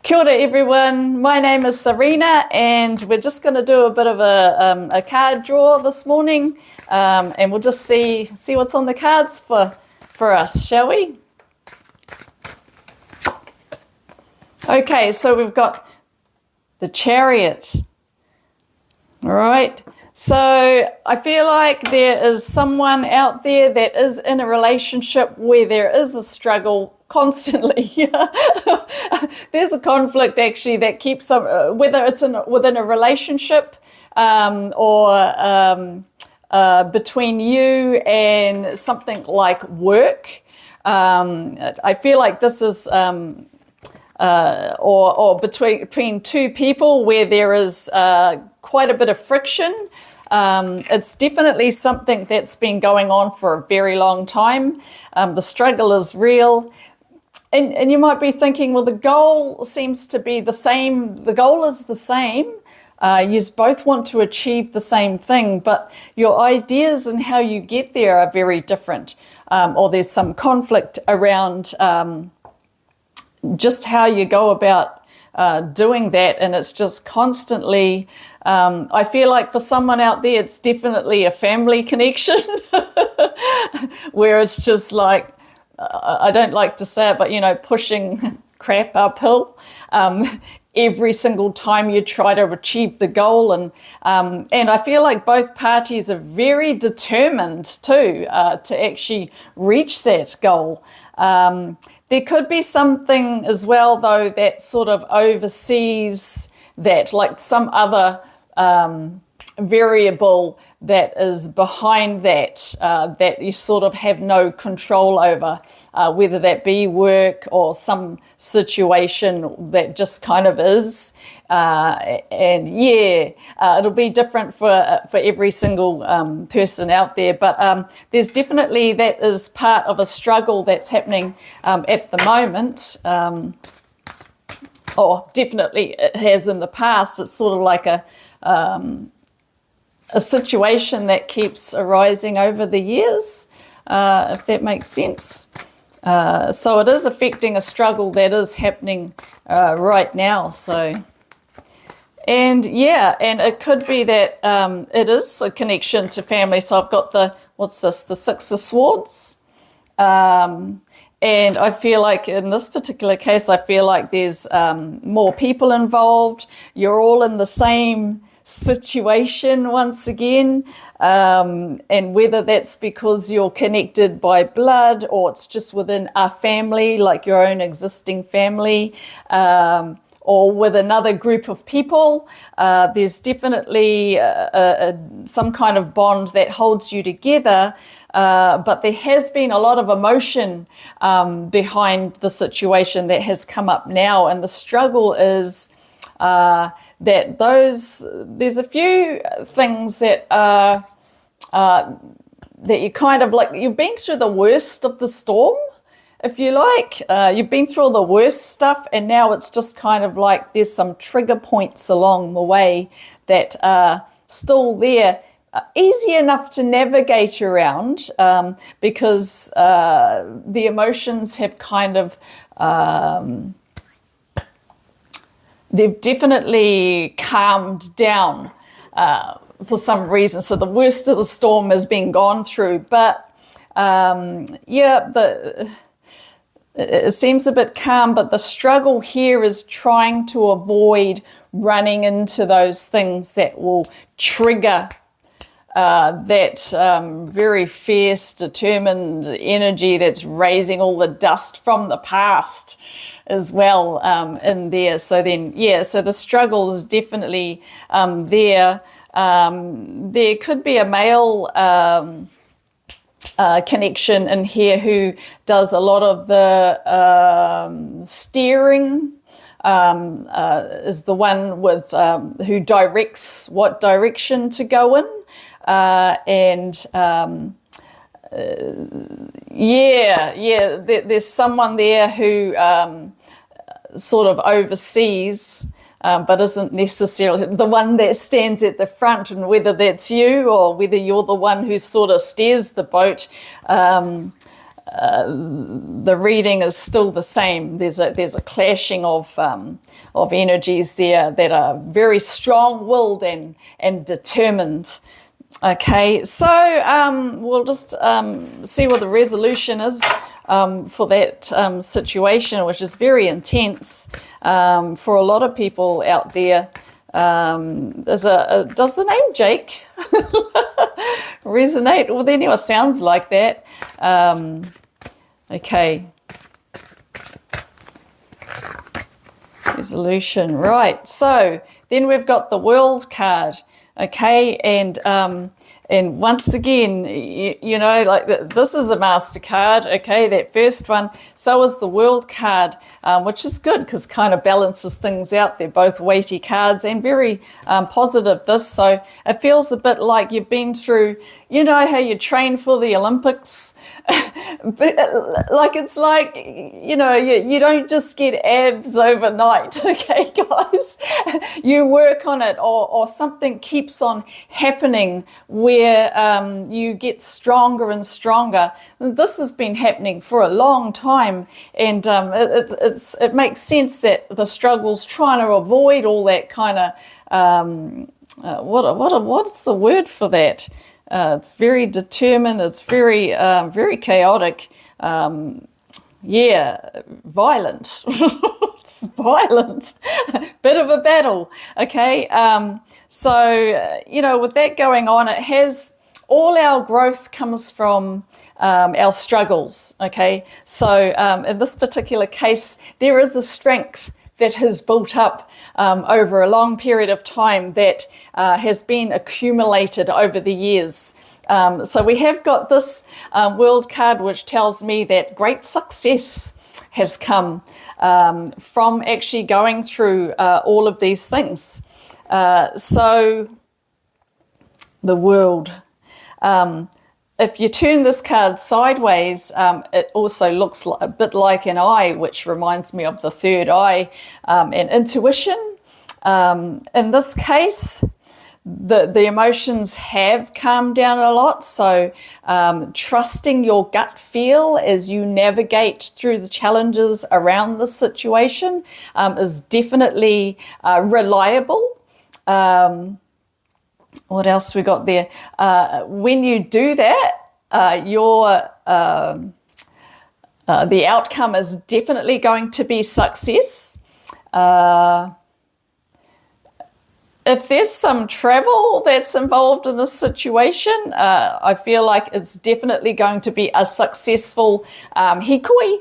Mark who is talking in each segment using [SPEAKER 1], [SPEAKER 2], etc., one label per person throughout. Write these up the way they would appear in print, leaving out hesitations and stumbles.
[SPEAKER 1] Kia ora everyone, my name is Sarena and we're just going to do a bit of a card draw this morning, and we'll just see what's on the cards for us, shall we? Okay, so we've got the Chariot. All right, so I feel like there is someone out there that is in a relationship where there is a struggle constantly. There's a conflict actually that keeps them, whether it's within a relationship or between you and something like work. I feel like this is or between two people where there is quite a bit of friction. It's definitely something that's been going on for a very long time. The struggle is real. And you might be thinking, well, the goal seems to be the same. The goal is the same. You both want to achieve the same thing, but your ideas and how you get there are very different. Or there's some conflict around just how you go about doing that. And it's just constantly, I feel like for someone out there, it's definitely a family connection where it's just like, I don't like to say it, but, pushing crap uphill every single time you try to achieve the goal. And I feel like both parties are very determined too to actually reach that goal. There could be something as well, though, that sort of oversees that, like some other variable that is behind that, that you sort of have no control over, whether that be work or some situation that just kind of is. It'll be different for every single person out there. But there's definitely, that is part of a struggle that's happening at the moment. Or definitely it has in the past. It's sort of like a situation that keeps arising over the years, if that makes sense. So it is affecting a struggle that is happening right now. So, and it could be that it is a connection to family. So I've got the Six of Swords. And I feel like in this particular case, I feel like there's more people involved. You're all in the same situation once again, and whether that's because you're connected by blood or it's just within a family, like your own existing family, or with another group of people, there's definitely some kind of bond that holds you together. But there has been a lot of emotion behind the situation that has come up now, and the struggle is that there's a few things that that you kind of like, you've been through the worst of the storm, if you like. You've been through all the worst stuff, and now it's just kind of like there's some trigger points along the way that are still there, easy enough to navigate around, because the emotions have kind of they've definitely calmed down for some reason. So the worst of the storm has been gone through, but it seems a bit calm, but the struggle here is trying to avoid running into those things that will trigger that very fierce, determined energy that's raising all the dust from the past as well in there. So then, so the struggle is definitely there. There could be a male connection in here who does a lot of the steering, is the one with who directs what direction to go in, there's someone there who sort of oversees, but isn't necessarily the one that stands at the front, and whether that's you or whether you're the one who sort of steers the boat, the reading is still the same. There's a clashing of energies there that are very strong-willed and determined. Okay, so we'll just see what the resolution is for that situation, which is very intense for a lot of people out there. Does the name Jake resonate with anyone? Sounds like that. Okay. Resolution, right. So then we've got the World card. Okay, and once again, you know, like this is a MasterCard, okay, that first one. So is the World card, which is good because kind of balances things out. They're both weighty cards and very positive, this. So it feels a bit like you've been through, you know, how you train for the Olympics. But like, it's like, you know, you don't just get abs overnight, okay, guys? You work on it, or something keeps on happening where you get stronger and stronger. This has been happening for a long time, and it makes sense that the struggle's trying to avoid all that kind of what's the word for that? It's very determined. It's very very chaotic. Yeah, violent. It's violent. Bit of a battle. Okay. So you know, with that going on, it has all our growth comes from our struggles. Okay. So in this particular case, there is a strength that has built up over a long period of time that has been accumulated over the years. So we have got this World card, which tells me that great success has come from actually going through all of these things. So the World. If you turn this card sideways, it also looks a bit like an eye, which reminds me of the third eye and intuition. In this case, the emotions have calmed down a lot. So trusting your gut feel as you navigate through the challenges around the situation is definitely reliable. What else we got there? When you do that, the outcome is definitely going to be success. If there's some travel that's involved in this situation, I feel like it's definitely going to be a successful hikoi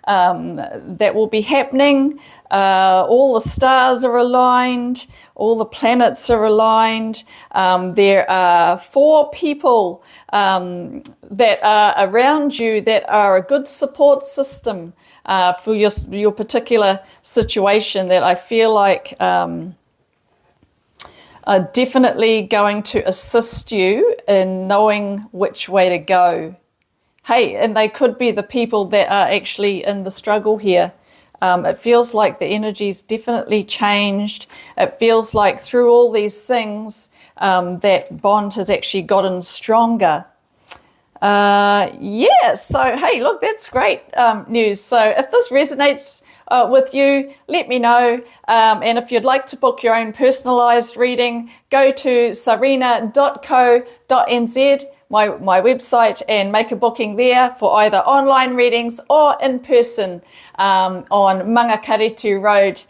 [SPEAKER 1] that will be happening. All the stars are aligned. All the planets are aligned. There are 4 people that are around you that are a good support system for your particular situation that I feel like are definitely going to assist you in knowing which way to go. Hey, and they could be the people that are actually in the struggle here. It feels like the energy's definitely changed. It feels like through all these things, that bond has actually gotten stronger. Yeah, so hey, look, that's great news. So if this resonates with you, let me know. And if you'd like to book your own personalised reading, go to sarena.co.nz, my website, and make a booking there for either online readings or in person on Mangakaritu Road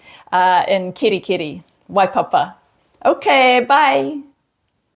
[SPEAKER 1] in Kirikiri, Waipapa. Okay, bye.